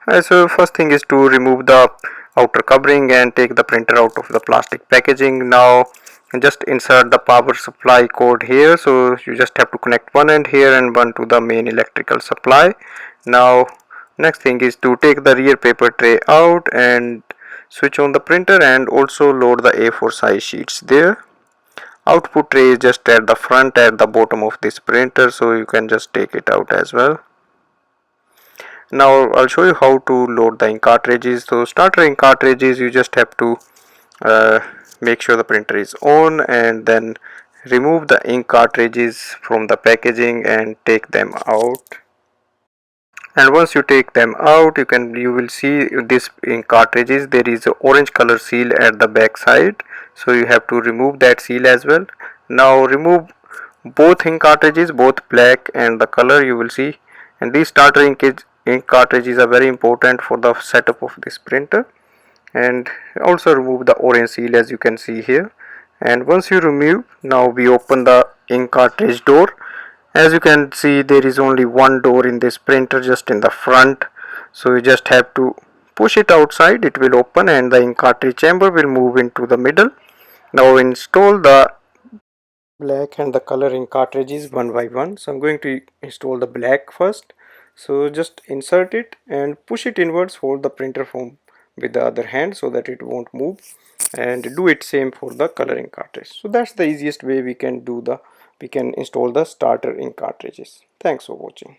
So first thing is to remove the outer covering and take the printer out of the plastic packaging. Now just insert the power supply cord here, so you just have to connect one end here and one to the main electrical supply. Now next thing is to take the rear paper tray out and switch on the printer, and also load the A4 size sheets there. Output tray is just at the front at the bottom of this printer, so you can just take it out as well. Now I'll show you how to load the ink cartridges. So starter ink cartridges, you just have to uh, make sure the printer is on, and then remove the ink cartridges from the packaging and take them out. And once you take them out, you will see this ink cartridges, there is a orange color seal at the back side, so you have to remove that seal as well. Now remove both ink cartridges, both black and the color, you will see. And these starter ink cartridges are very important for the setup of this printer. And also remove the orange seal, as you can see here. And once you remove, now we open the ink cartridge door. As you can see, there is only one door in this printer, just in the front, so you just have to push it outside, it will open and the ink cartridge chamber will move into the middle. Now install the black and the color ink cartridges one by one. So I'm going to install the black first. So just insert it and push it inwards, hold the printer from with the other hand so that it won't move, and do it same for the color ink cartridge. So that's the easiest way we can install the starter ink cartridges. Thanks for watching.